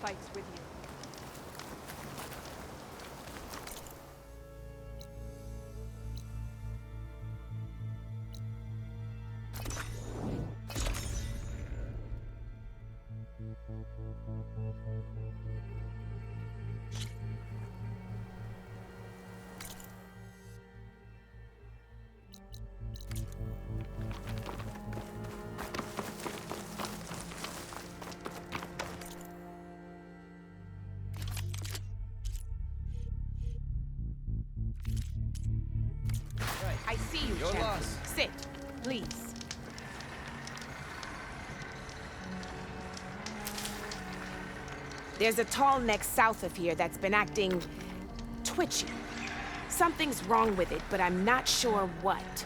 fights with you. I see you, Your champion. loss. Sit, please. There's a tall neck south of here that's been acting twitchy. Something's wrong with it, but I'm not sure what.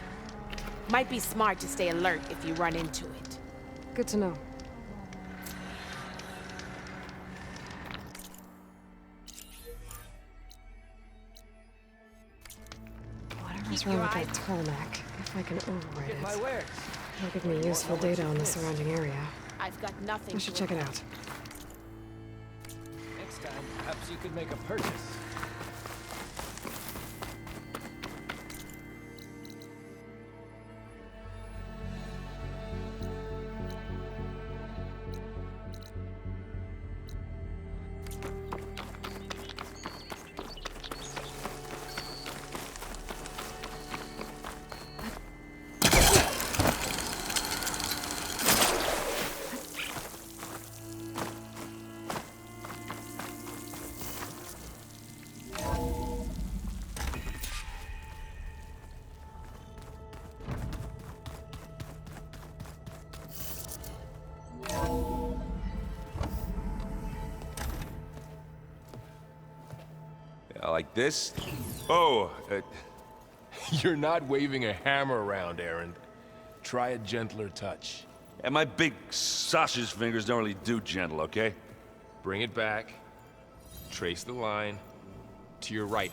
Might be smart to stay alert if you run into it. Good to know. Whatever's wrong with that tall neck, if I can override Get my it, wares. it'll give me useful data on the surrounding area. I've got nothing I should check it out. Next time, perhaps you could make a purchase. Like this? Oh, You're not waving a hammer around, Aaron. Try a gentler touch. and my big sausage fingers don't really do gentle, okay? Bring it back. Trace the line. To your right.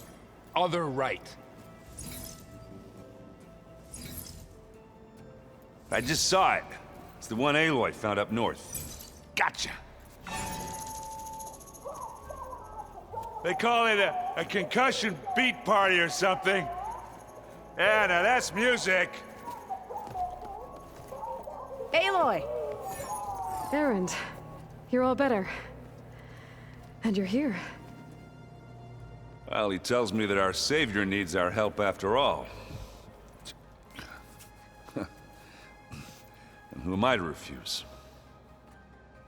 Other right. I just saw it. It's the one Aloy found up north. Gotcha! They call it a concussion beat party or something. Yeah, now that's music. Aloy! Erend, you're all better. And you're here. Well, he tells me that our savior needs our help after all. And who am I to refuse?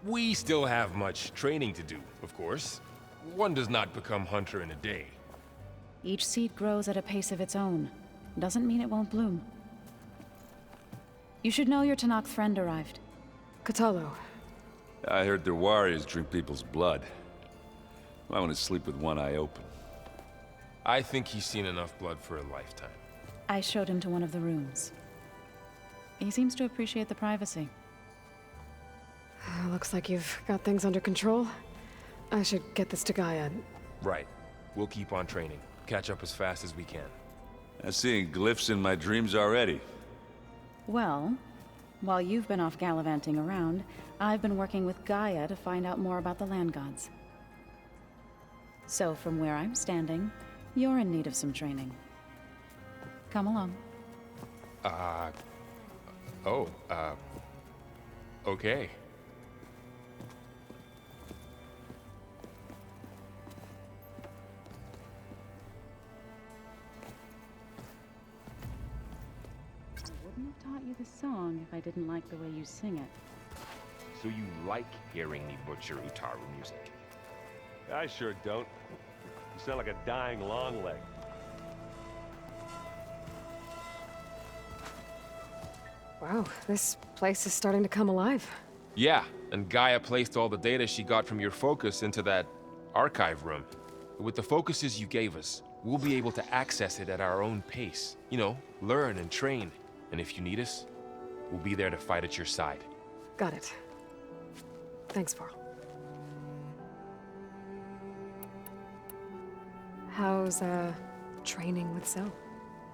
We still have much training to do, of course. One does not become hunter in a day. Each seed grows at a pace of its own. Doesn't mean it won't bloom. You should know your Tanakh friend arrived. Kotallo. I heard their warriors drink people's blood. I want to sleep with one eye open. I think he's seen enough blood for a lifetime. I showed him to one of the rooms. He seems to appreciate the privacy. Looks like you've got things under control. I should get this to Gaia. Right. We'll keep on training. Catch up as fast as we can. I'm seeing glyphs in my dreams already. Well, while you've been off gallivanting around, I've been working with Gaia to find out more about the land gods. So from where I'm standing, you're in need of some training. Come along. Okay. I wouldn't have taught you the song if I didn't like the way you sing it. So you like hearing me butcher Utaru music? I sure don't. You sound like a dying longleg. Wow, this place is starting to come alive. Yeah, and Gaia placed all the data she got from your focus into that archive room. With the focuses you gave us, we'll be able to access it at our own pace. You know, learn and train. And if you need us, we'll be there to fight at your side. Got it. Thanks, Varl. How's, training with Cell?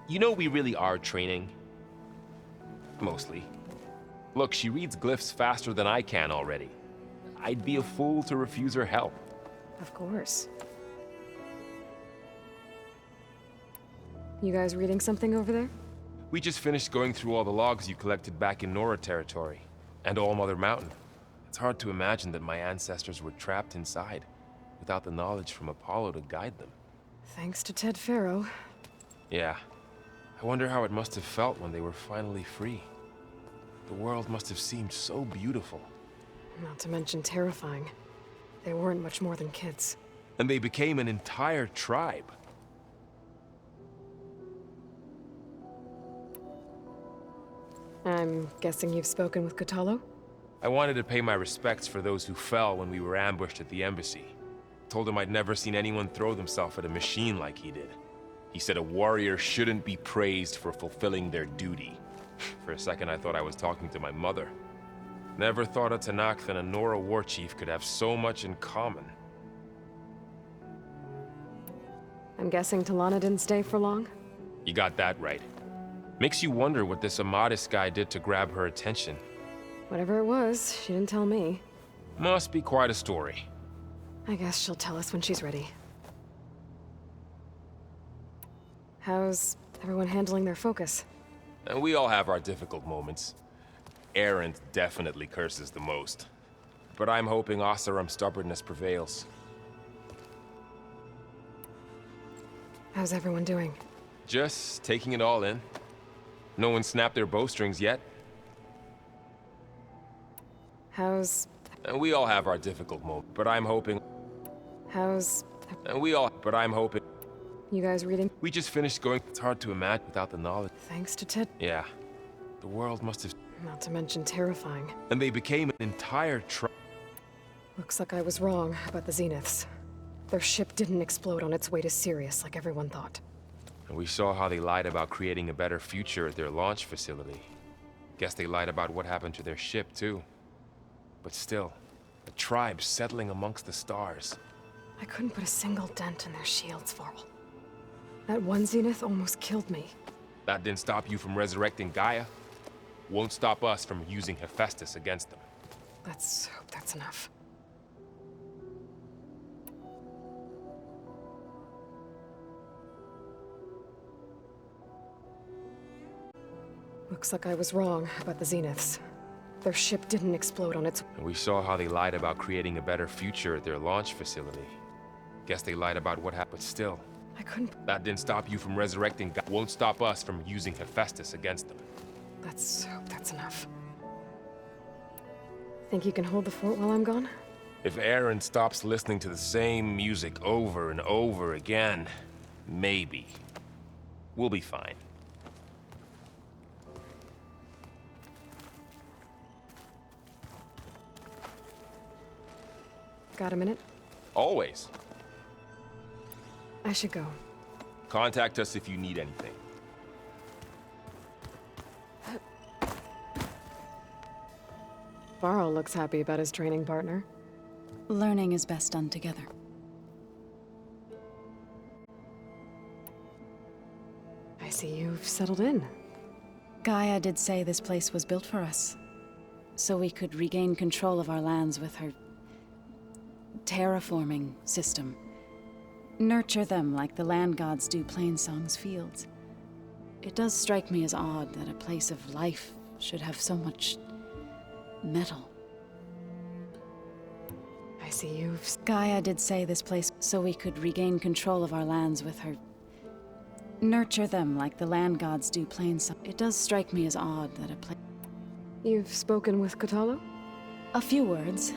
You know we really are training. Mostly. Look, she reads glyphs faster than I can already. I'd be a fool to refuse her help. Of course. You guys reading something over there? We just finished going through all the logs you collected back in Nora territory, and All Mother Mountain. It's hard to imagine that my ancestors were trapped inside, without the knowledge from Apollo to guide them. Thanks to Ted Faro. Yeah. I wonder how it must have felt when they were finally free. The world must have seemed so beautiful. Not to mention terrifying. They weren't much more than kids. And they became an entire tribe. I'm guessing you've spoken with Kotallo? I wanted to pay my respects for those who fell when we were ambushed at the embassy. Told him I'd never seen anyone throw themselves at a machine like he did. He said a warrior shouldn't be praised for fulfilling their duty. For a second I thought I was talking to my mother. Never thought a Tenakth and a Nora war chief could have so much in common. I'm guessing Talana didn't stay for long? You got that right. Makes you wonder what this Amadis guy did to grab her attention. Whatever it was, she didn't tell me. Must be quite a story. I guess she'll tell us when she's ready. How's everyone handling their focus? And we all have our difficult moments. Erend definitely curses the most. But I'm hoping Oseram's stubbornness prevails. How's everyone doing? Just taking it all in. No one snapped their bowstrings yet. How's... And we all have our difficult moments. But I'm hoping... How's... And we all... But I'm hoping... You guys reading? We just finished going... It's hard to imagine without the knowledge. Thanks to Ted. Yeah. The world must have... Not to mention terrifying. And they became an entire tribe. Looks like I was wrong about the Zeniths. Their ship didn't explode on its way to Sirius like everyone thought. And we saw how they lied about creating a better future at their launch facility. Guess they lied about what happened to their ship, too. But still, a tribe settling amongst the stars. I couldn't put a single dent in their shields, Varl. That one Zenith almost killed me. That didn't stop you from resurrecting Gaia. Won't stop us from using Hephaestus against them. Let's hope that's enough. Looks like I was wrong about the Zeniths. Their ship didn't explode on its... And we saw how they lied about creating a better future at their launch facility. Guess they lied about what happened, but still. I couldn't... That didn't stop you from resurrecting Gaia. Won't stop us from using Hephaestus against them. Let's hope that's enough. Think you can hold the fort while I'm gone? If Erend stops listening to the same music over and over again, maybe. We'll be fine. Got a minute? Always. I should go. Contact us if you need anything. Varl looks happy about his training partner. Learning is best done together. I see you've settled in. Gaia did say this place was built for us, so we could regain control of our lands with her terraforming system. Nurture them like the land gods do Plainsong's fields. It does strike me as odd that a place of life should have so much metal. I see you've... Gaia did say this place so we could regain control of our lands with her. Nurture them like the land gods do Plainsong. It does strike me as odd that a place... You've spoken with Kotallo? A few words.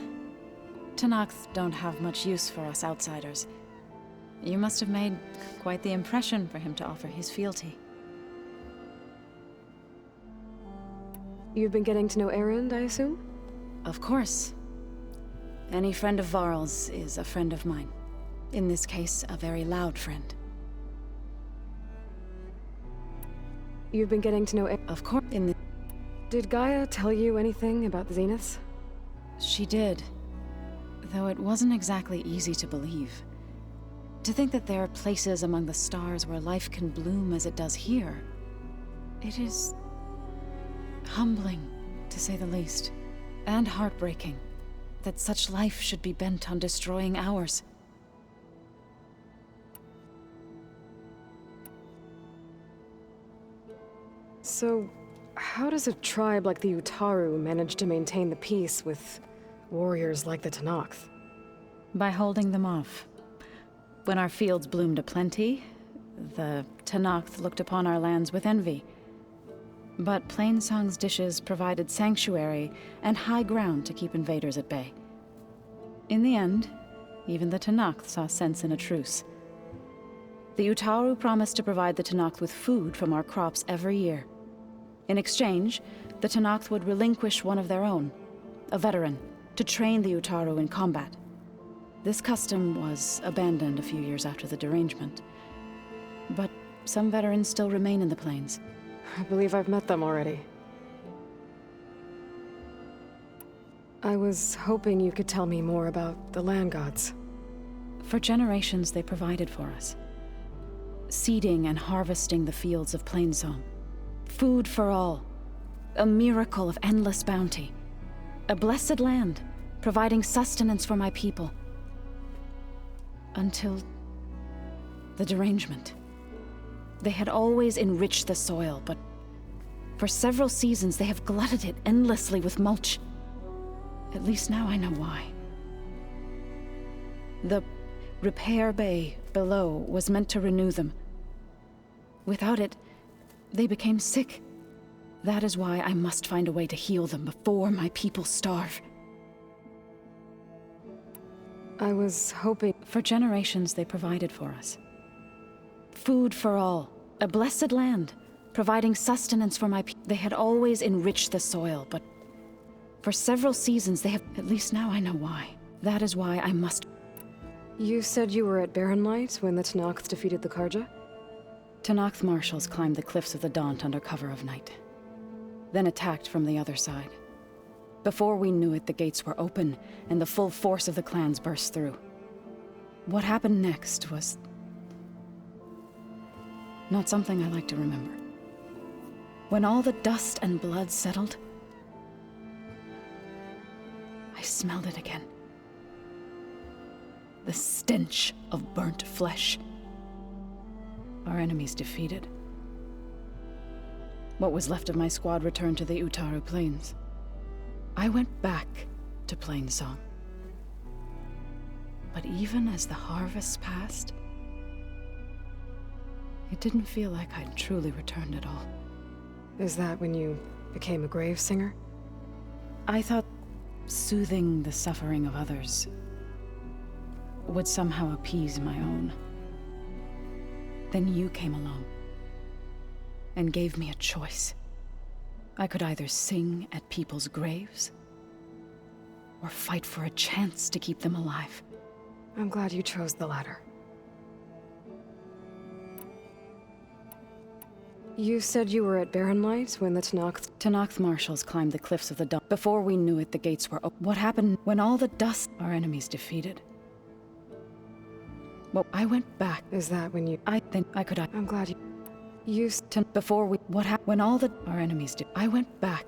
Tenakth don't have much use for us outsiders. You must have made quite the impression for him to offer his fealty. You've been getting to know Erend, I assume? Of course. Any friend of Varl's is a friend of mine. In this case, a very loud friend. You've been getting to know Of course, Did Gaia tell you anything about the Zeniths? She did. Though it wasn't exactly easy to believe. To think that there are places among the stars where life can bloom as it does here. It is... humbling, to say the least. And heartbreaking. that such life should be bent on destroying ours. So, how does a tribe like the Utaru manage to maintain the peace with warriors like the Tenakth? By holding them off. When our fields bloomed aplenty, the Tenakth looked upon our lands with envy. But Plainsong's dishes provided sanctuary and high ground to keep invaders at bay. In the end, even the Tenakth saw sense in a truce. The Utaru promised to provide the Tenakth with food from our crops every year. In exchange, the Tenakth would relinquish one of their own, a veteran, to train the Utaru in combat. This custom was abandoned a few years after the derangement. But some veterans still remain in the plains. I believe I've met them already. I was hoping you could tell me more about the land gods. For generations, they provided for us. Seeding and harvesting the fields of Plainsong. Food for all. A miracle of endless bounty. A blessed land, providing sustenance for my people. Until the derangement. They had always enriched the soil, but for several seasons they have glutted it endlessly with mulch. At least now I know why. The repair bay below was meant to renew them. Without it, they became sick. That is why I must find a way to heal them before my people starve. I was hoping... For generations, they provided for us. Food for all. A blessed land, providing sustenance for my people. They had always enriched the soil, but for several seasons they have... At least now I know why. That is why I must... You said you were at Barren Light when the Tenakth defeated the Karja? Tenakth marshals climbed the cliffs of the Daunt under cover of night. Then attacked from the other side. Before we knew it, the gates were open, and the full force of the clans burst through. What happened next was... not something I like to remember. When all the dust and blood settled, I smelled it again. The stench of burnt flesh. Our enemies defeated. What was left of my squad returned to the Utaru Plains. I went back to Plainsong. But even as the harvests passed, it didn't feel like I'd truly returned at all. Is that when you became a grave singer? I thought soothing the suffering of others would somehow appease my own. Then you came along and gave me a choice. I could either sing at people's graves or fight for a chance to keep them alive. I'm glad you chose the latter. You said you were at Barren Light when the Tenakth marshals climbed the cliffs of the Daunt. Before we knew it, the gates were open. What happened when all the dust... Our enemies defeated. Well, I went back. Is that when you... I'm glad you... Before we... What happened when all the... Our enemies did... I went back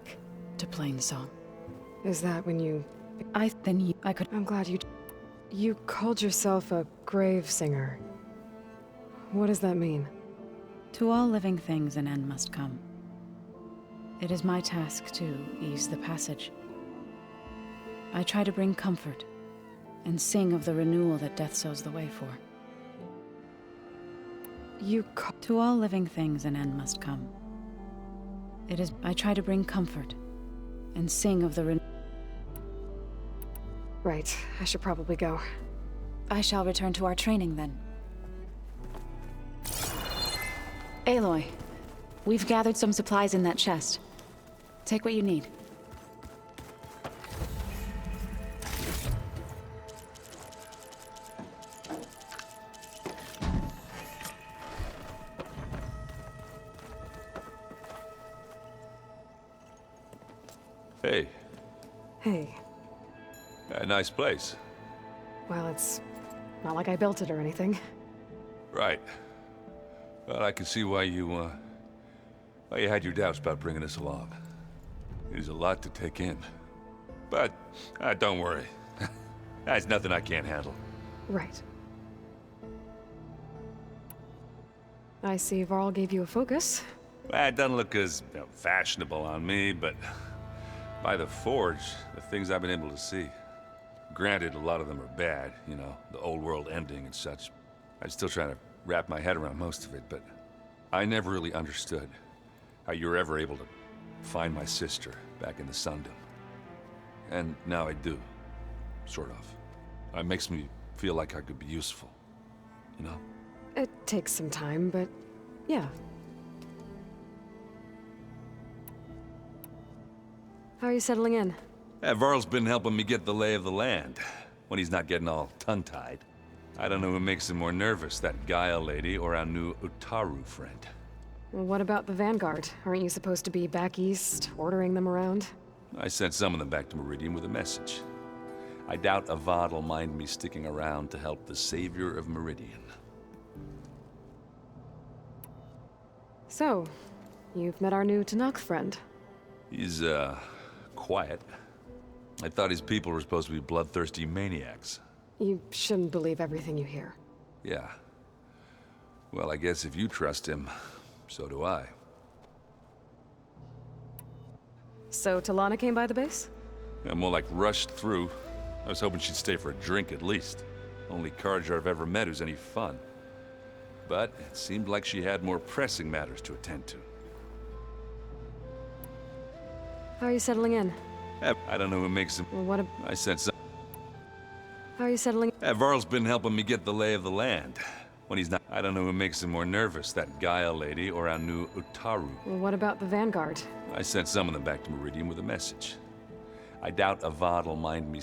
to Plainsong. Is that when you... I'm glad you... You called yourself a grave singer. What does that mean? To all living things an end must come. It is my task to ease the passage. I try to bring comfort and sing of the renewal that death sows the way for. To all living things an end must come. I try to bring comfort and sing of the Right, I should probably go. I shall return to our training then. Aloy, we've gathered some supplies in that chest. Take what you need. Hey. Hey. A nice place. Well, it's not like I built it or anything. Right. Well, I can see why you had your doubts about bringing us along. It is a lot to take in. But, don't worry. That's nothing I can't handle. Right. I see Varl gave you a focus. Well, it doesn't look as fashionable on me, but by the Forge, the things I've been able to see. Granted, a lot of them are bad, you know, the old world ending and such. I'm still trying to wrap my head around most of it, but I never really understood how you were ever able to find my sister back in the Sundom. And now I do, sort of. It makes me feel like I could be useful, you know? It takes some time, but yeah. How are you settling in? Varl's been helping me get the lay of the land, when he's not getting all tongue-tied. I don't know who makes him more nervous, that Gaia lady or our new Utaru friend. Well, what about the Vanguard? Aren't you supposed to be back east, ordering them around? I sent some of them back to Meridian with a message. I doubt Avad will mind me sticking around to help the savior of Meridian. So, you've met our new Tanakh friend. He's, quiet. I thought his people were supposed to be bloodthirsty maniacs. You shouldn't believe everything you hear. Yeah. Well, I guess if you trust him, so do I. So, Talana came by the base? I'm more like rushed through. I was hoping she'd stay for a drink at least. Only Carja I've ever met who's any fun. But it seemed like she had more pressing matters to attend to. How are you settling in? I don't know who makes him. Well, what I sent some. How are you settling? Varl's been helping me get the lay of the land. When he's not. I don't know who makes him more nervous, that Gaia lady or our new Utaru. Well, what about the Vanguard? I sent some of them back to Meridian with a message. I doubt Avad will mind me.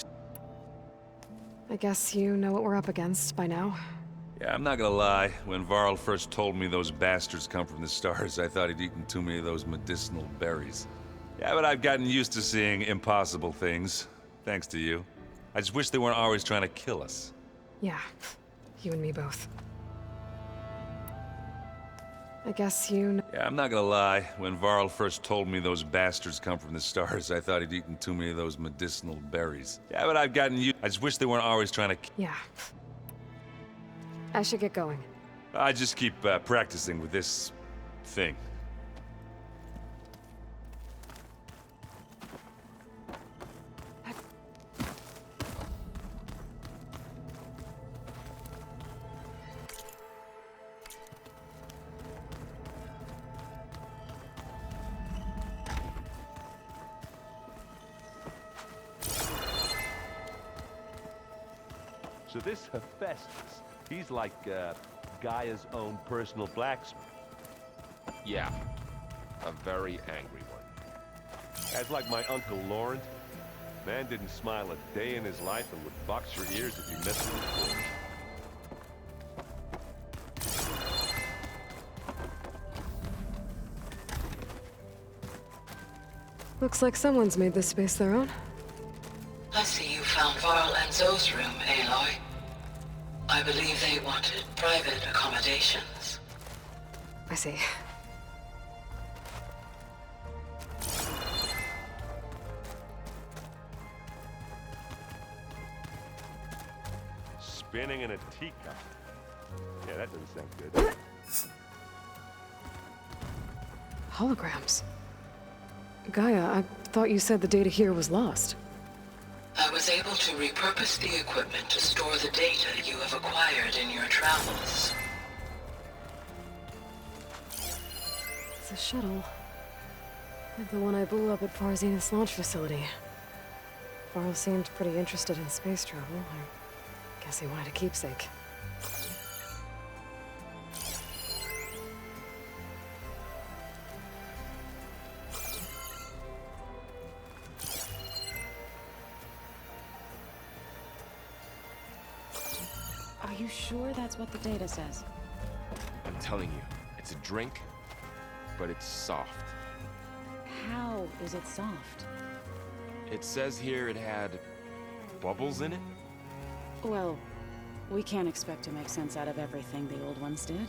I guess you know what we're up against by now. Yeah, I'm not gonna lie. When Varl first told me those bastards come from the stars, I thought he'd eaten too many of those medicinal berries. Yeah, but I've gotten used to seeing impossible things, thanks to you. I just wish they weren't always trying to kill us. Yeah, you and me both. I guess you know. Yeah, I'm not gonna lie. When Varl first told me those bastards come from the stars, I thought he'd eaten too many of those medicinal berries. Yeah, but I've gotten used. I just wish they weren't always trying to. Yeah. I should get going. I just keep practicing with this thing. So this Hephaestus, he's like, Gaia's own personal blacksmith. Yeah, a very angry one. That's like my Uncle Laurent. Man didn't smile a day in his life and would box your ears if you messed with his forge. Looks like someone's made this space their own. I see you found Varl and Zoe's room, Aloy. I believe they wanted private accommodations. I see. Spinning in a teacup. Yeah, that doesn't sound good. Holograms. Gaia, I thought you said the data here was lost. I was able to repurpose the equipment to store the data you have acquired in your travels. It's a shuttle. Like the one I blew up at Far Zenith's launch facility. Varl seemed pretty interested in space travel. I guess he wanted a keepsake. Are you sure that's what the data says? I'm telling you, it's a drink, but it's soft. How is it soft? It says here it had bubbles in it? Well, we can't expect to make sense out of everything the old ones did.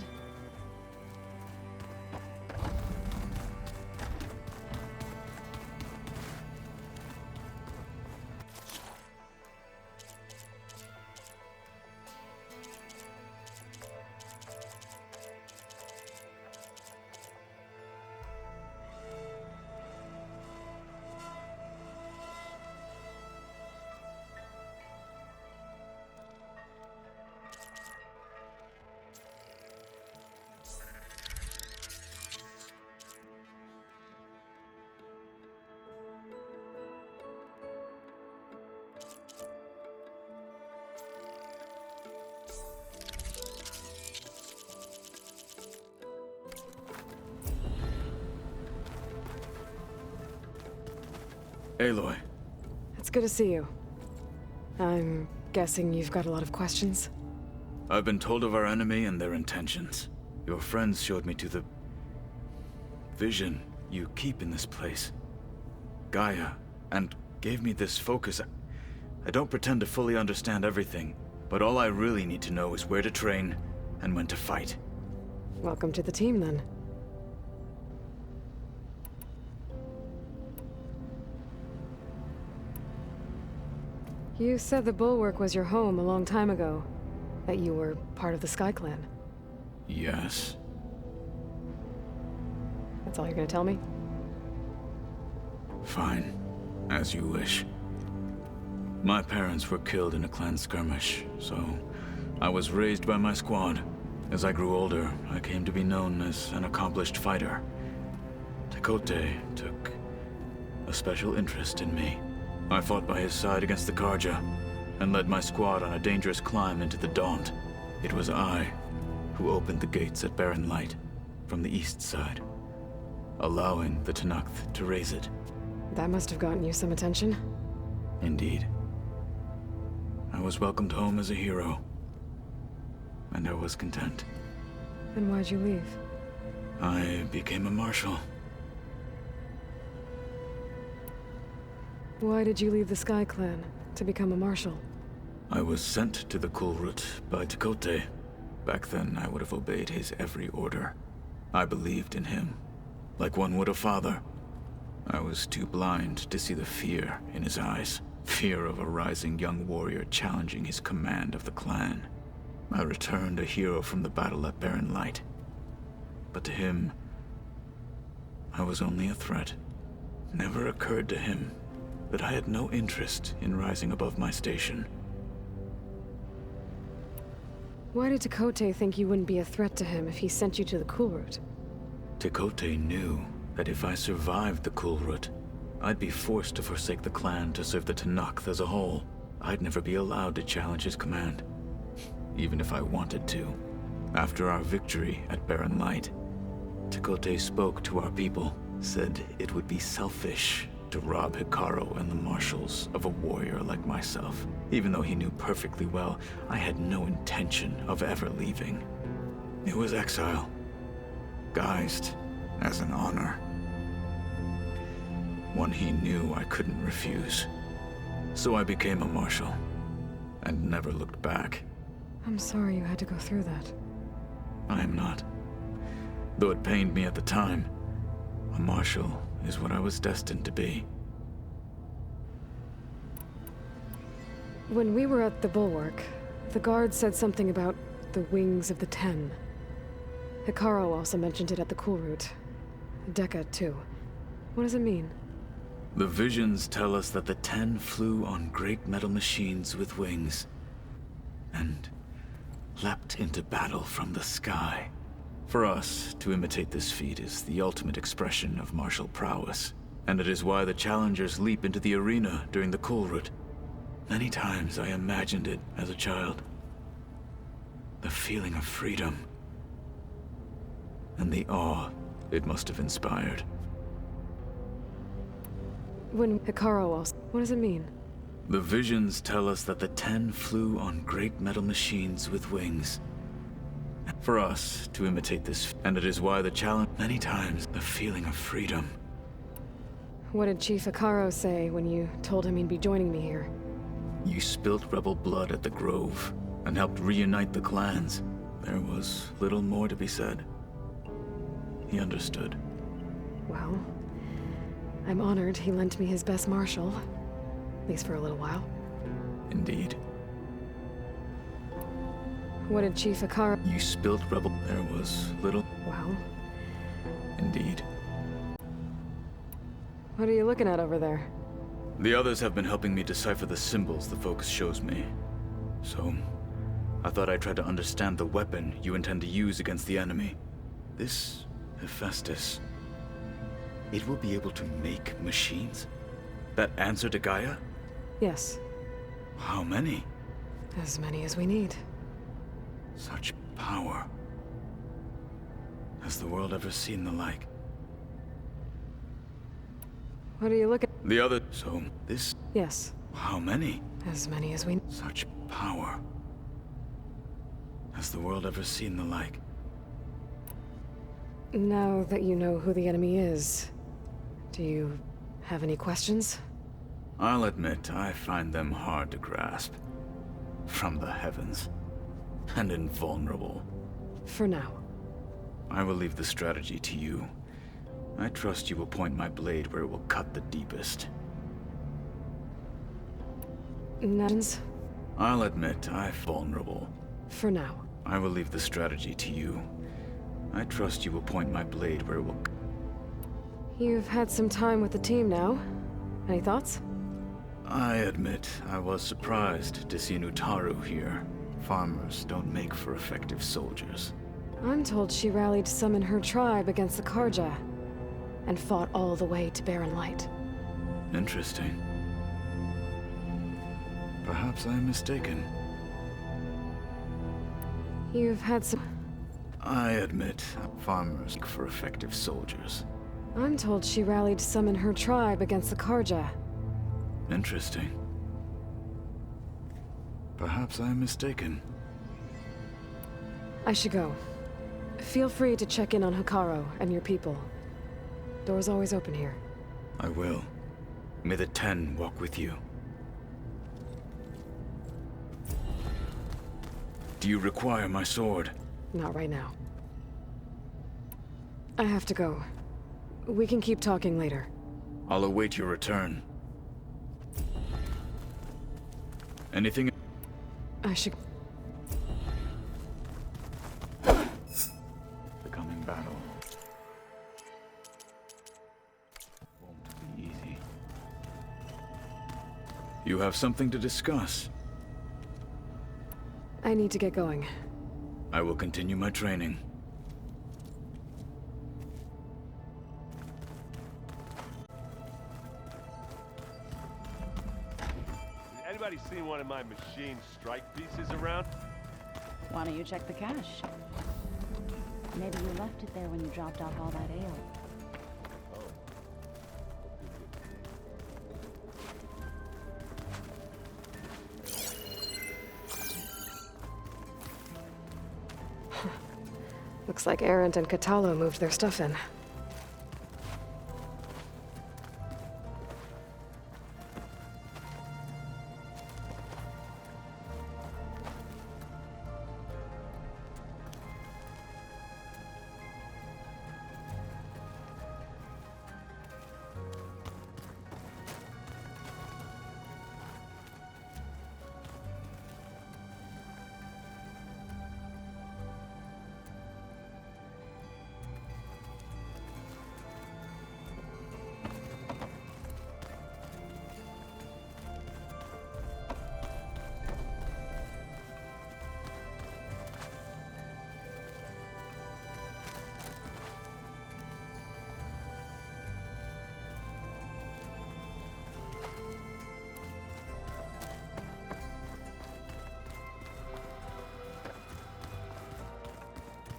Aloy. It's good to see you. I'm guessing you've got a lot of questions? I've been told of our enemy and their intentions. Your friends showed me to the vision you keep in this place, Gaia, and gave me this focus. I don't pretend to fully understand everything, but all I really need to know is where to train and when to fight. Welcome to the team, then. You said the Bulwark was your home a long time ago. That you were part of the Sky Clan. Yes. That's all you're gonna tell me? Fine. As you wish. My parents were killed in a clan skirmish, so I was raised by my squad. As I grew older, I came to be known as an accomplished fighter. Tekotteh took a special interest in me. I fought by his side against the Carja, and led my squad on a dangerous climb into the Daunt. It was I who opened the gates at Barren Light from the east side, allowing the Tenakth to raise it. That must have gotten you some attention. Indeed. I was welcomed home as a hero, and I was content. Then why'd you leave? I became a marshal. Why did you leave the Sky Clan to become a marshal? I was sent to the Kulrut by Tekotteh. Back then, I would have obeyed his every order. I believed in him, like one would a father. I was too blind to see the fear in his eyes. Fear of a rising young warrior challenging his command of the clan. I returned a hero from the battle at Barren Light. But to him, I was only a threat. Never occurred to him that I had no interest in rising above my station. Why did Tekotteh think you wouldn't be a threat to him if he sent you to the Kulrut? Tekotteh knew that if I survived the Kulrut, I'd be forced to forsake the clan to serve the Tenakth as a whole. I'd never be allowed to challenge his command, even if I wanted to. After our victory at Barren Light, Tekotteh spoke to our people, said it would be selfish to rob Hekarro and the marshals of a warrior like myself, even though he knew perfectly well I had no intention of ever leaving. It was exile, guised as an honor. One he knew I couldn't refuse. So I became a marshal, and never looked back. I'm sorry you had to go through that. I am not. Though it pained me at the time, a marshal is what I was destined to be. When we were at the Bulwark, the guard said something about the Wings of the Ten. Hekarro also mentioned it at the Kulrut. Dekka, too. What does it mean? The visions tell us that the Ten flew on great metal machines with wings, and leapt into battle from the sky. For us, to imitate this feat is the ultimate expression of martial prowess, and it is why the challengers leap into the arena during the Kulrut. Many times I imagined it as a child. The feeling of freedom, and the awe it must have inspired. When Hekarro also... What does it mean? The visions tell us that the Ten flew on great metal machines with wings. For us, to imitate this, and it is why the challenge... Many times, the feeling of freedom. What did Chief Hekarro say when you told him he'd be joining me here? You spilt rebel blood at the Grove, and helped reunite the clans. There was little more to be said. He understood. Well, I'm honored he lent me his best marshal. At least for a little while. Indeed. What did Chief Hekarro... You spilt rebel... There was little... Well... Indeed. What are you looking at over there? The others have been helping me decipher the symbols the Focus shows me. So, I thought I'd try to understand the weapon you intend to use against the enemy. This Hephaestus... It will be able to make machines? That answer to Gaia? Yes. How many? As many as we need. Such power. Has the world ever seen the like? What are you looking... The other... So, this... Yes, How many? as many as we... Such power. Has the world ever seen the like? Now that you know who the enemy is, do you have any questions? I'll admit, I find them hard to grasp. From the heavens. And invulnerable. For now. I will leave the strategy to you. I trust you will point my blade where it will cut the deepest. Nans? I'll admit, I'm vulnerable. For now. I will leave the strategy to you. I trust you will point my blade where it will... You've had some time with the team now. Any thoughts? I admit, I was surprised to see Nutaru here. Farmers don't make for effective soldiers. I'm told she rallied some in her tribe against the Karja, and fought all the way to Barren Light. Interesting. Perhaps I'm mistaken. You've had some... I admit, farmers make for effective soldiers. I'm told she rallied some in her tribe against the Karja. Interesting. Perhaps I'm mistaken. I should go. Feel free to check in on Hekarro and your people. Door's always open here. I will. May the Ten walk with you. Do you require my sword? Not right now. I have to go. We can keep talking later. I'll await your return. Anything? I should... The coming battle won't be easy. You have something to discuss. I need to get going. I will continue my training. Anybody seen one of my machine strike pieces around? Why don't you check the cache? Maybe you left it there when you dropped off all that ale. Looks like Erend and Kotallo moved their stuff in.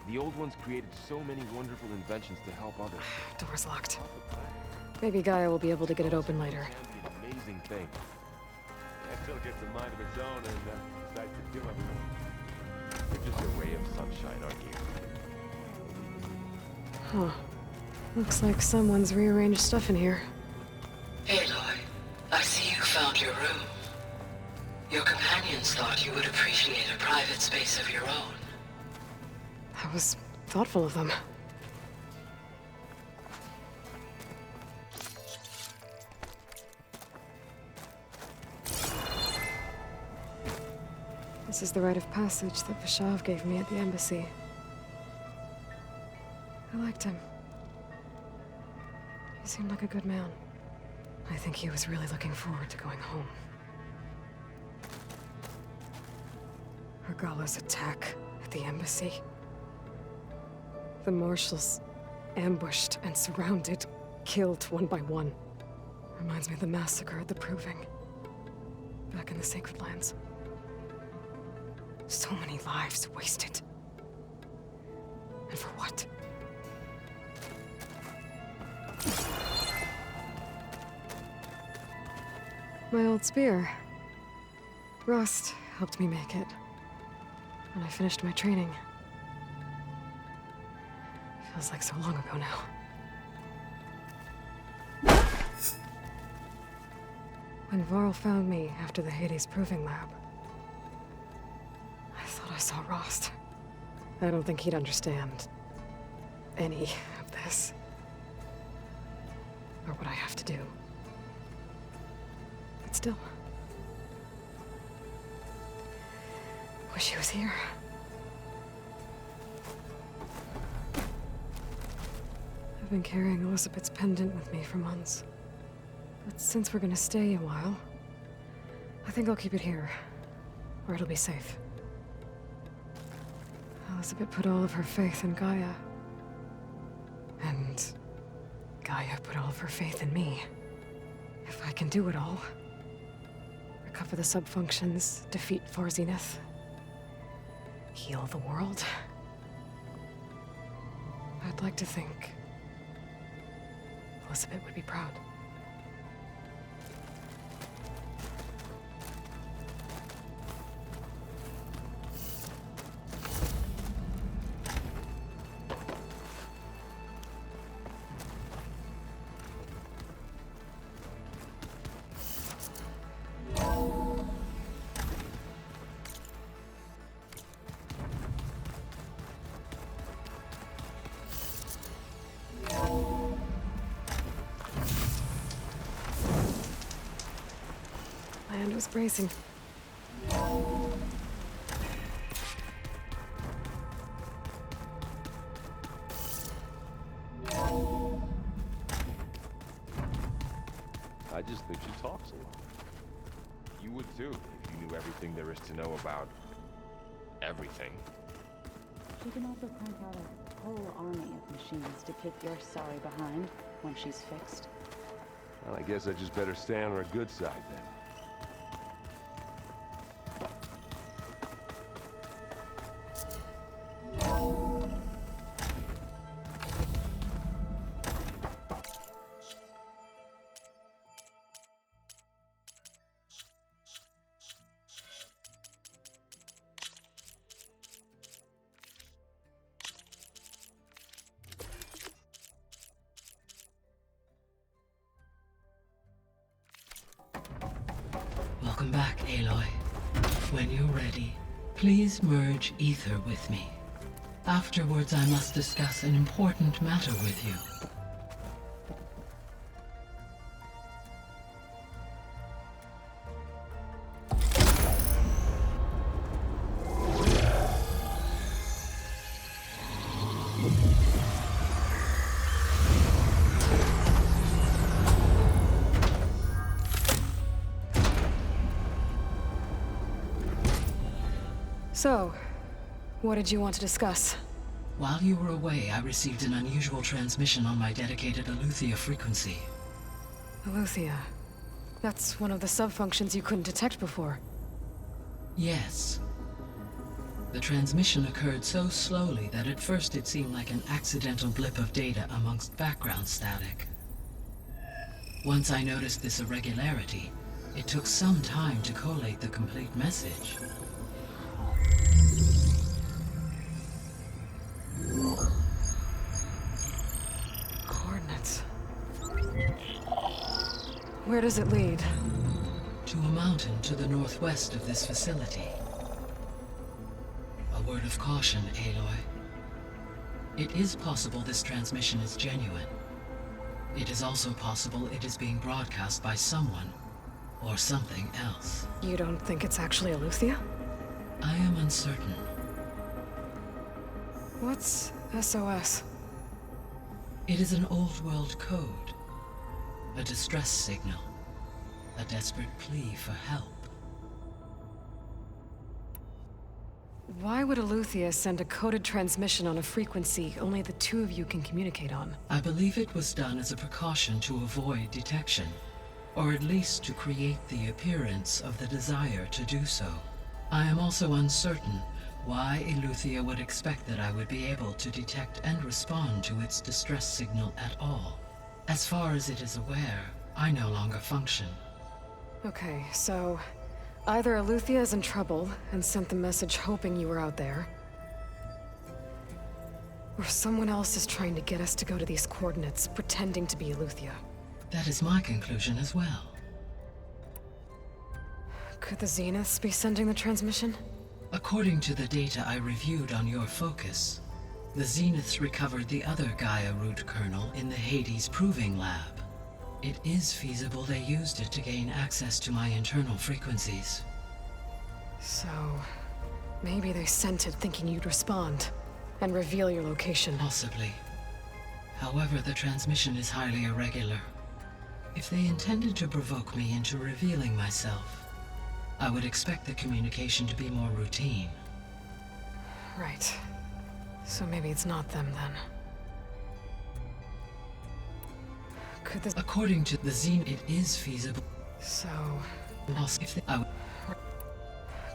The old ones created so many wonderful inventions to help others. Door's locked. Maybe Gaia will be able to get it open later. Can be an amazing thing. That still gets a mind of its own and decides to kill everyone. You're just a ray of sunshine, aren't you? Huh. Looks like someone's rearranged stuff in here. Aloy, I see you found your room. Your companions thought you would appreciate a private space of your own. That was thoughtful of them. This is the rite of passage that Vashav gave me at the embassy. I liked him. He seemed like a good man. I think he was really looking forward to going home. Regala's attack at the embassy. The marshals ambushed and surrounded, killed one by one. Reminds me of the massacre at the Proving. Back in the Sacred Lands. So many lives wasted. And for what? My old spear. Rust helped me make it. When I finished my training. Feels like so long ago now. When Varl found me after the Hades Proving Lab, I thought I saw Rost. I don't think he'd understand any of this. Or what I have to do. But still. Wish he was here. I've been carrying Elizabeth's pendant with me for months. But since we're gonna stay a while, I think I'll keep it here, where it'll be safe. Elizabeth put all of her faith in Gaia. And Gaia put all of her faith in me. If I can do it all, recover the sub-functions, defeat Far Zenith, heal the world, I'd like to think Elizabeth would be proud. Land was bracing. I just think she talks a lot. You would too, if you knew everything there is to know about everything. She can also point out a whole army of machines to kick your sorry behind when she's fixed. Well, I guess I just better stay on her good side then. Welcome back, Aloy. When you're ready, please merge ether with me. Afterwards, I must discuss an important matter with you. So, what did you want to discuss? While you were away, I received an unusual transmission on my dedicated Eleuthia frequency. Eleuthia. That's one of the sub-functions you couldn't detect before. Yes. The transmission occurred so slowly that at first it seemed like an accidental blip of data amongst background static. Once I noticed this irregularity, it took some time to collate the complete message. Coordinates. Where does it lead? To a mountain to the northwest of this facility. A word of caution, Aloy. It is possible this transmission is genuine. It is also possible it is being broadcast by someone or something else. You don't think it's actually Eleuthia? I am uncertain. What's SOS? It is an old world code. A distress signal. A desperate plea for help. Why would Eleuthia send a coded transmission on a frequency only the two of you can communicate on? I believe it was done as a precaution to avoid detection, or at least to create the appearance of the desire to do so. I am also uncertain why Eleuthia would expect that I would be able to detect and respond to its distress signal at all. As far as it is aware, I no longer function. Okay, so either Eleuthia is in trouble and sent the message hoping you were out there, or someone else is trying to get us to go to these coordinates, pretending to be Eleuthia. That is my conclusion as well. Could the Zeniths be sending the transmission? According to the data I reviewed on your focus, the Zeniths recovered the other Gaia root kernel in the Hades Proving Lab. It is feasible they used it to gain access to my internal frequencies. So, maybe they sent it thinking you'd respond and reveal your location. Possibly. However, the transmission is highly irregular. If they intended to provoke me into revealing myself, I would expect the communication to be more routine. Right. So maybe it's not them then. Could this... According to the Zenith, it is feasible. So... If they,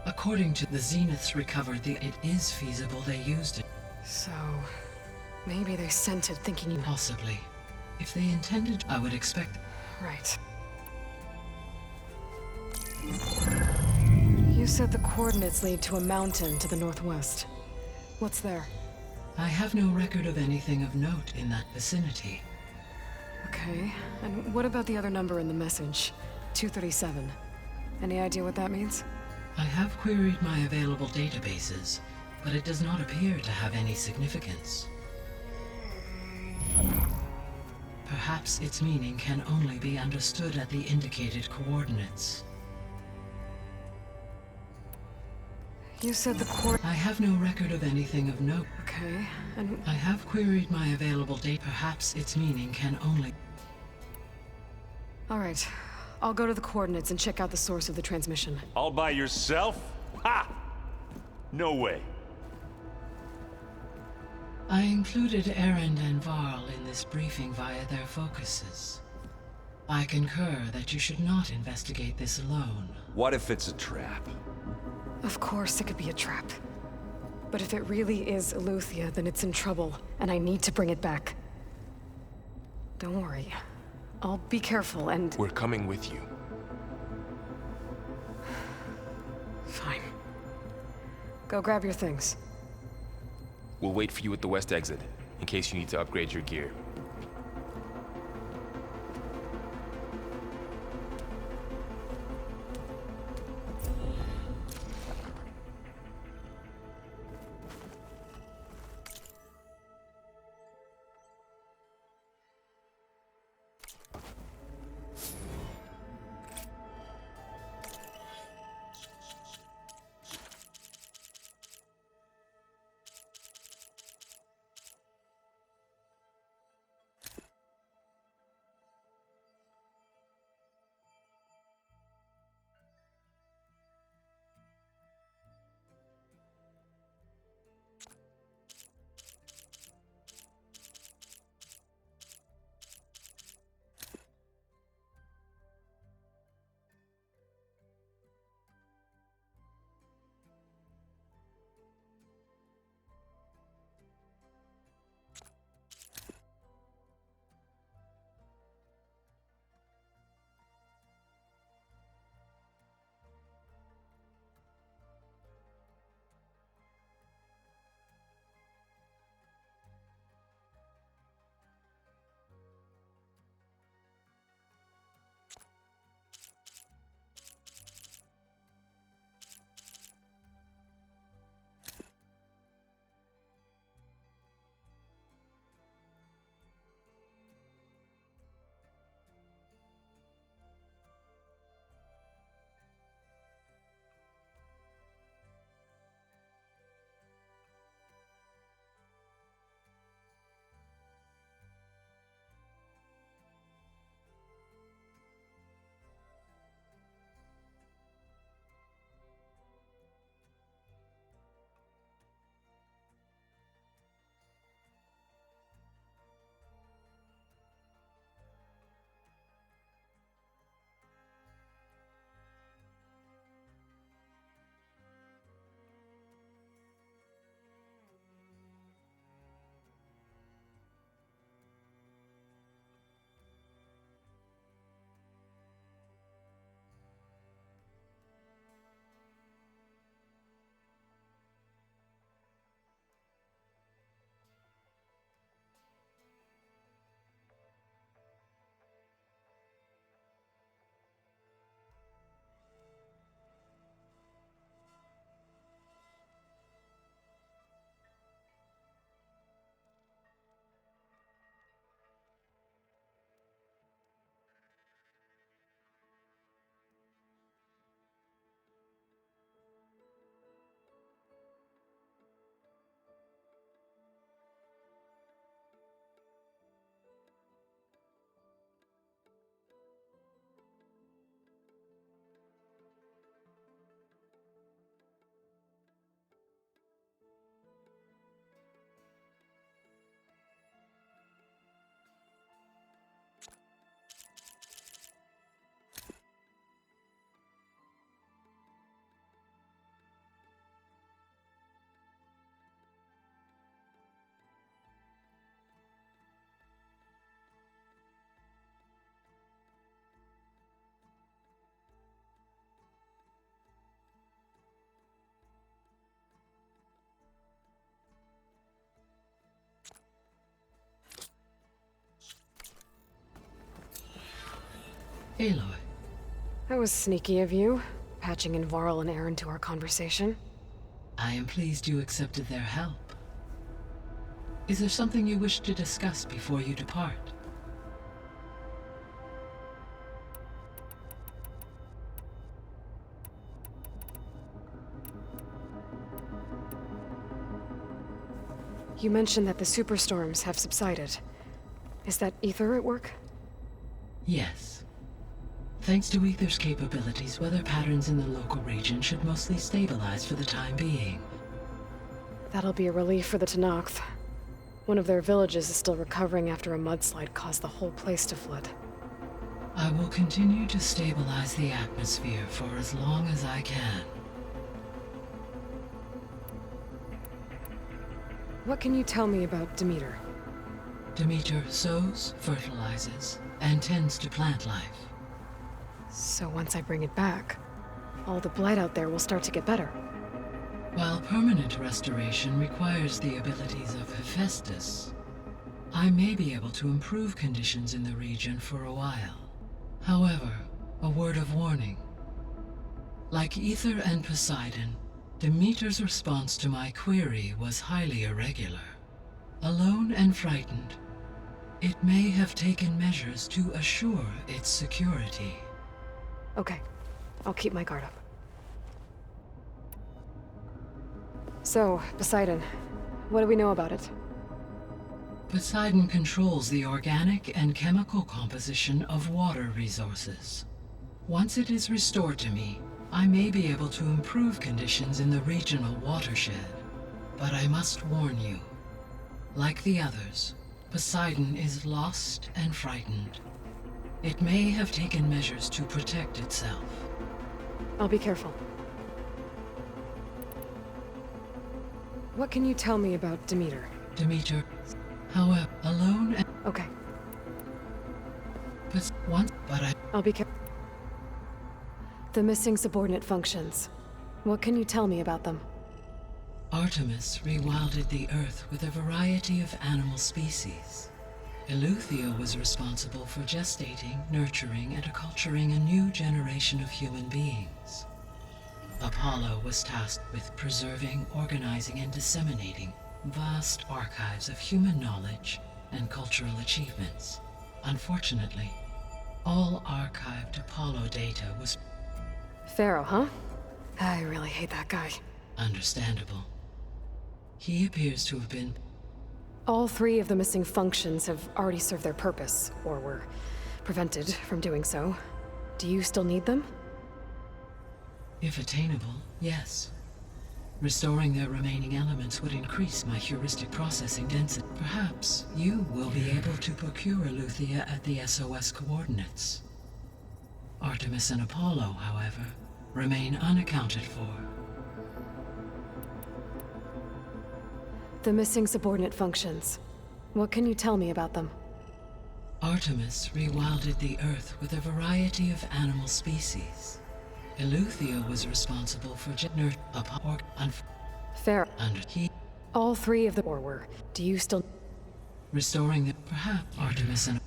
according to the Zeniths recovered the... It is feasible they used it. So... maybe they sent it thinking you... Possibly. If they intended, I would expect... Right. You said the coordinates lead to a mountain to the northwest. What's there? I have no record of anything of note in that vicinity. Okay, and what about the other number in the message? 237. Any idea what that means? I have queried my available databases, but it does not appear to have any significance. Perhaps its meaning can only be understood at the indicated coordinates. You said the I have no record of anything of note. Okay, and... I have queried my available data. Perhaps its meaning can only... All right. I'll go to the coordinates and check out the source of the transmission. All by yourself? Ha! No way. I included Erend and Varl in this briefing via their focuses. I concur that you should not investigate this alone. What if it's a trap? Of course it could be a trap. But if it really is Eleuthia, then it's in trouble, and I need to bring it back. Don't worry. I'll be careful and... We're coming with you. Fine. Go grab your things. We'll wait for you at the west exit, in case you need to upgrade your gear. Aloy, That was sneaky of you, patching in Varl and Aaron to our conversation. I am pleased you accepted their help. Is there something you wish to discuss before you depart? You mentioned that the superstorms have subsided. Is that Ether at work? Yes. Thanks to Ether's capabilities, weather patterns in the local region should mostly stabilize for the time being. That'll be a relief for the Tenakth. One of their villages is still recovering after a mudslide caused the whole place to flood. I will continue to stabilize the atmosphere for as long as I can. What can you tell me about Demeter? Demeter sows, fertilizes, and tends to plant life. So once I bring it back, all the blight out there will start to get better. While permanent restoration requires the abilities of Hephaestus, I may be able to improve conditions in the region for a while. However, a word of warning. Like Ether and Poseidon, Demeter's response to my query was highly irregular. Alone and frightened, it may have taken measures to assure its security. Okay, I'll keep my guard up. So, Poseidon, what do we know about it? Poseidon controls the organic and chemical composition of water resources. Once it is restored to me, I may be able to improve conditions in the regional watershed. But I must warn you, like the others, Poseidon is lost and frightened. It may have taken measures to protect itself. I'll be careful. What can you tell me about Demeter? Demeter, however, alone and... Okay, I'll be careful. The missing subordinate functions. What can you tell me about them? Artemis rewilded the Earth with a variety of animal species. Eleuthia was responsible for gestating, nurturing, and acculturating a new generation of human beings. Apollo was tasked with preserving, organizing, and disseminating vast archives of human knowledge and cultural achievements. Unfortunately, all archived Apollo data was... Pharaoh, huh? I really hate that guy. Understandable. He appears to have been... All three of the missing functions have already served their purpose, or were prevented from doing so. Do you still need them? If attainable, yes. Restoring their remaining elements would increase my heuristic processing density. Perhaps you will be able to procure Eleuthia at the SOS coordinates. Artemis and Apollo, however, remain unaccounted for. The missing subordinate functions. What can you tell me about them? Artemis rewilded the Earth with a variety of animal species. Eleuthia was responsible for Pharaoh. He... All three of the or were. Do you still... Restoring the... Perhaps Artemis and...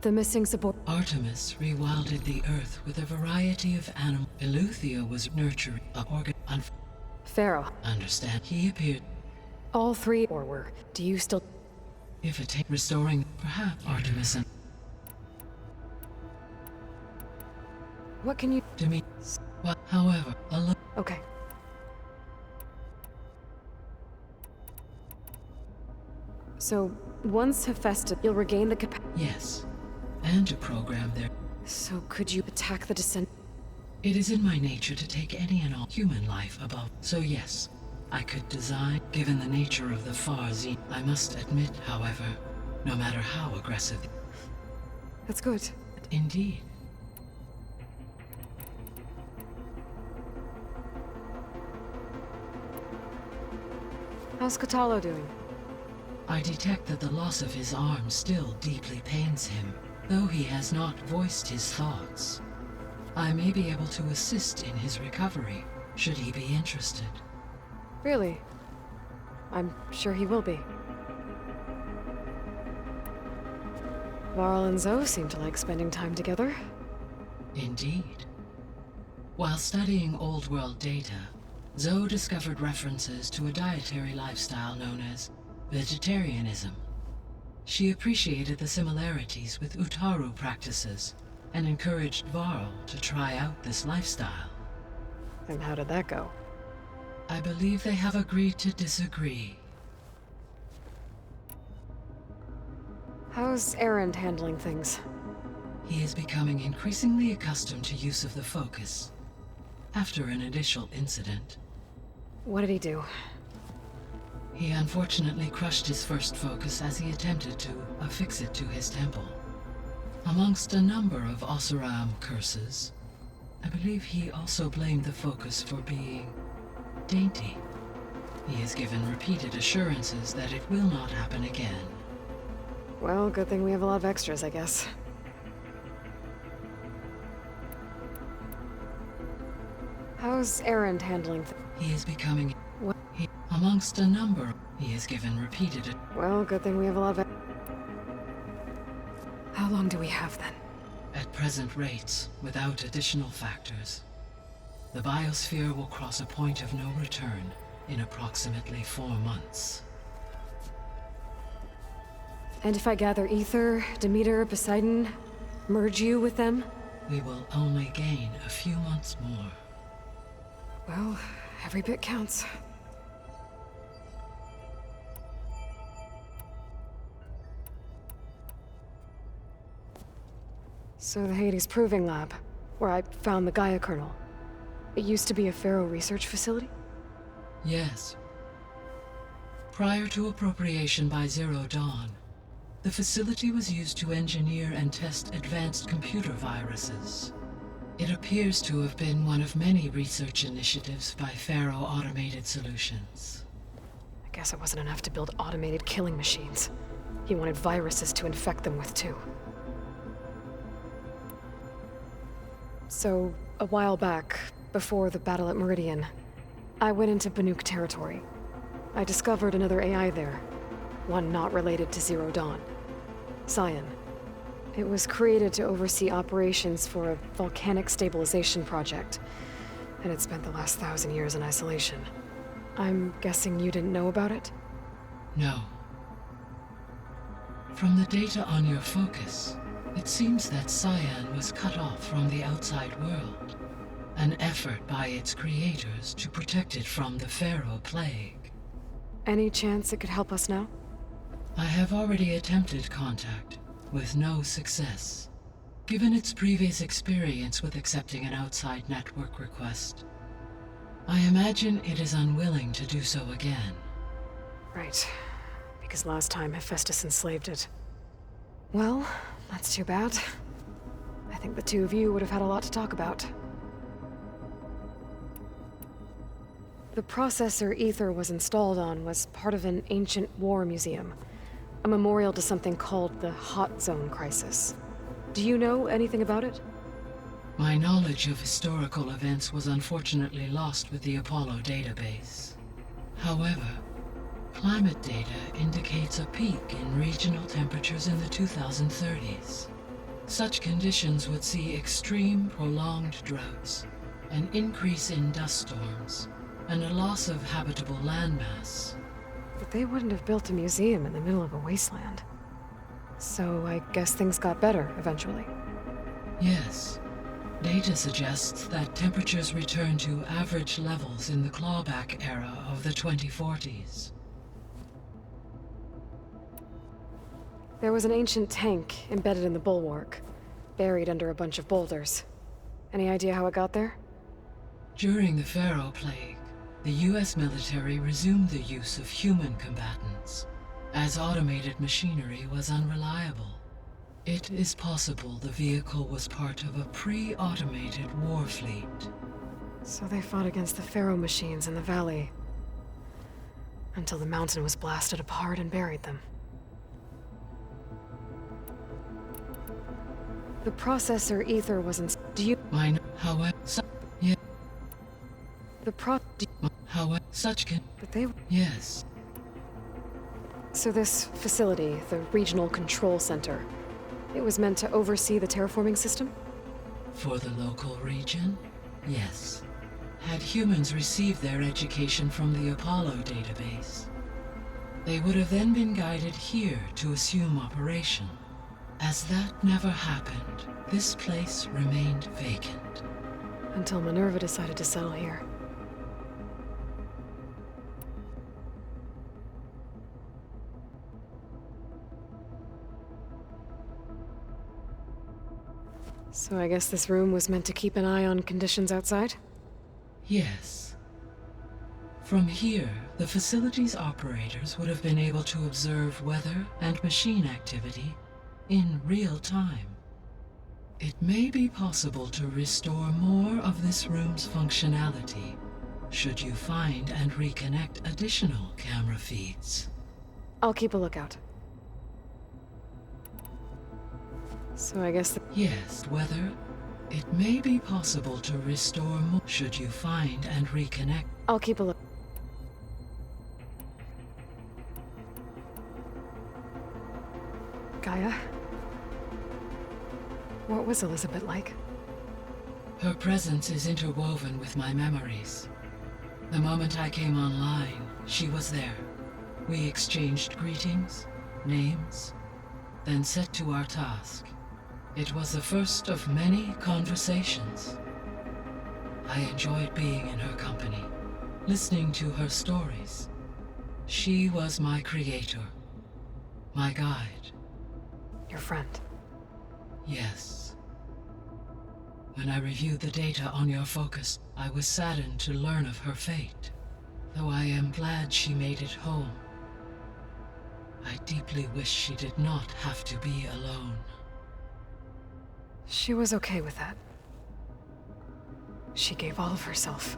The missing Artemis rewilded the Earth with a variety of animal... Eleuthia was nurturing a organ... Pharaoh. Understand. He appeared... All three or were. Do you still... If it restoring... Perhaps Artemis and... What can you... To me... Well, however, Okay. So, once Hephaestus, you'll regain the capacity... Yes. And to program their... So could you attack the descent... It is in my nature to take any and all human life above. So yes, I could design, given the nature of the Farzi. I must admit, however, no matter how aggressive... That's good. Indeed. How's Kotallo doing? I detect that the loss of his arm still deeply pains him, though he has not voiced his thoughts. I may be able to assist in his recovery, should he be interested. Really? I'm sure he will be. Varl and Zoe seem to like spending time together. Indeed. While studying Old World data, Zoe discovered references to a dietary lifestyle known as vegetarianism. She appreciated the similarities with Utaru practices and encouraged Varl to try out this lifestyle. And how did that go? I believe they have agreed to disagree. How's Erend handling things? He is becoming increasingly accustomed to use of the focus. After an initial incident, What did he do? he unfortunately crushed his first focus as he attempted to affix it to his temple. Amongst a number of Oseram curses, I believe he also blamed the focus for being dainty. He is given repeated assurances that it will not happen again. Well, good thing we have a lot of extras, I guess. How's Erend handling things? He is becoming... What? Amongst a number, he is given repeated... Well, good thing we have a lot of... How long do we have, then? At present rates, without additional factors, the biosphere will cross a point of no return in approximately 4 months. And if I gather Ether, Demeter, Poseidon, merge you with them? We will only gain a few months more. Well, every bit counts. So the Hades Proving Lab, where I found the Gaia kernel. It used to be a Pharaoh research facility? Yes. Prior to appropriation by Zero Dawn, the facility was used to engineer and test advanced computer viruses. It appears to have been one of many research initiatives by Pharaoh Automated Solutions. I guess it wasn't enough to build automated killing machines. He wanted viruses to infect them with, too. So, a while back, before the battle at Meridian, I went into Banuk territory. I discovered another AI there, one not related to Zero Dawn. Scion. It was created to oversee operations for a volcanic stabilization project, and it spent the last 1,000 years in isolation. I'm guessing you didn't know about it? No. From the data on your focus, it seems that Scion was cut off from the outside world, an effort by its creators to protect it from the Pharaoh Plague. Any chance it could help us now? I have already attempted contact, with no success. Given its previous experience with accepting an outside network request, I imagine it is unwilling to do so again. Right. Because last time Hephaestus enslaved it. Well, that's too bad. I think the two of you would have had a lot to talk about. The processor Ether was installed on was part of an ancient war museum. A memorial to something called the Hot Zone Crisis. Do you know anything about it? My knowledge of historical events was unfortunately lost with the Apollo database. However, climate data indicates a peak in regional temperatures in the 2030s. Such conditions would see extreme, prolonged droughts, an increase in dust storms, and a loss of habitable landmass. But they wouldn't have built a museum in the middle of a wasteland. So I guess things got better eventually. Yes. Data suggests that temperatures return to average levels in the clawback era of the 2040s. There was an ancient tank embedded in the bulwark, buried under a bunch of boulders. Any idea how it got there? During the Pharaoh Plague, the US military resumed the use of human combatants, as automated machinery was unreliable. It is possible the vehicle was part of a pre-automated war fleet. So they fought against the Pharaoh machines in the valley, until the mountain was blasted apart and buried them. The processor Ether was in... Do you... Mine, however... Yeah. However, such can... But they... Yes. So this facility, the Regional Control Center, It was meant to oversee the terraforming system? For the local region, yes. Had humans received their education from the Apollo database, they would have then been guided here to assume operation. As that never happened, this place remained vacant. Until Minerva decided to settle here. So I guess this room was meant to keep an eye on conditions outside? Yes. From here, the facility's operators would have been able to observe weather and machine activity in real time. It may be possible to restore more of this room's functionality, should you find and reconnect additional camera feeds. I'll keep a lookout. So I guess Yes, whether it may be possible to restore more, should you find and reconnect. I'll keep a look. Gaia? What was Elizabeth like? Her presence is interwoven with my memories. The moment I came online, she was there. We exchanged greetings, names, then set to our task. It was the first of many conversations. I enjoyed being in her company, listening to her stories. She was my creator, my guide. Your friend? Yes. When I reviewed the data on your focus, I was saddened to learn of her fate, though I am glad she made it home. I deeply wish she did not have to be alone. She was okay with that. She gave all of herself.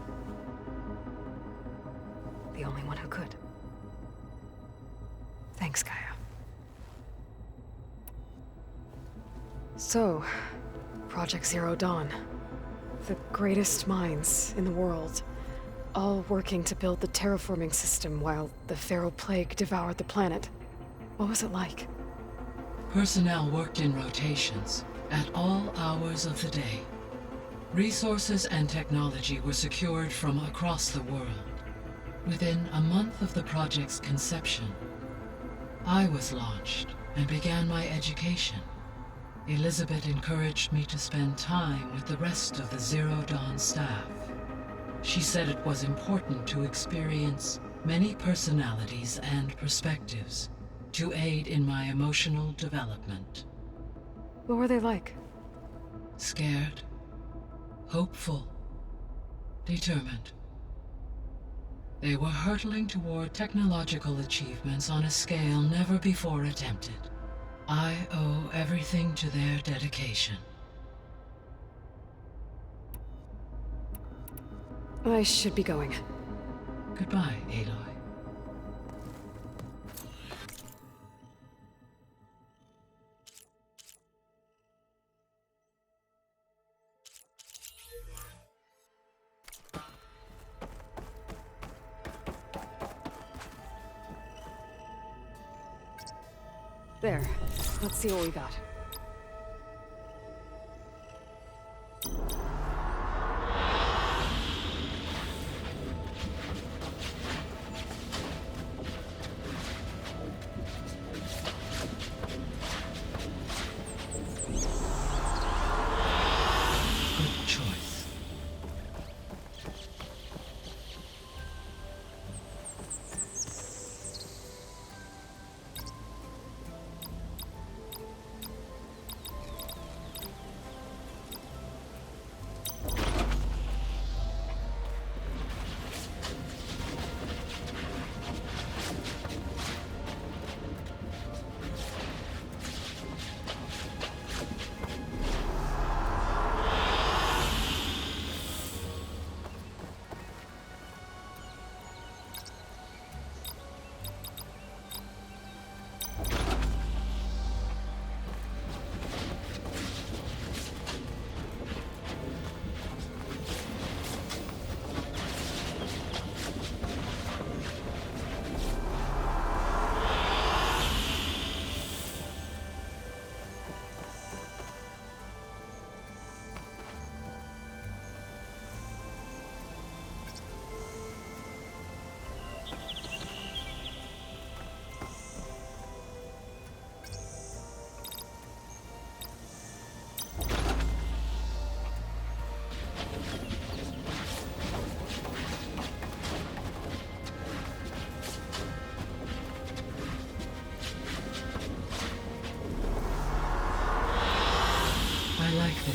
The only one who could. Thanks, Gaia. So, Project Zero Dawn. The greatest minds in the world, all working to build the terraforming system while the Feral Plague devoured the planet. What was it like? Personnel worked in rotations, at all hours of the day. Resources and technology were secured from across the world. Within a month of the project's conception, I was launched and began my education. Elizabeth encouraged me to spend time with the rest of the Zero Dawn staff. She said it was important to experience many personalities and perspectives to aid in my emotional development. What were they like? Scared, hopeful, determined. They were hurtling toward technological achievements on a scale never before attempted. I owe everything to their dedication. I should be going. Goodbye, Aloy. There. Let's see what we got. Good choice.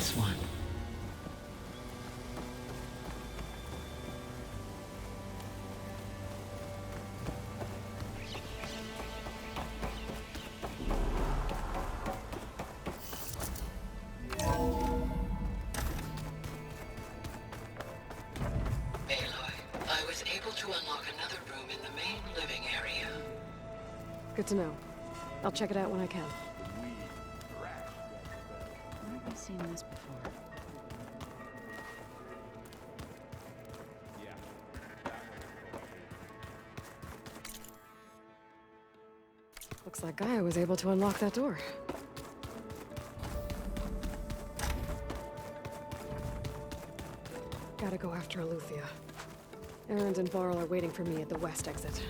this one. I was able to unlock another room in the main living area. Good to know. I'll check it out when I can. Where have I seen this before? Looks like Gaia was able to unlock that door. Gotta go after Eleuthia. Erend and Varl are waiting for me at the west exit.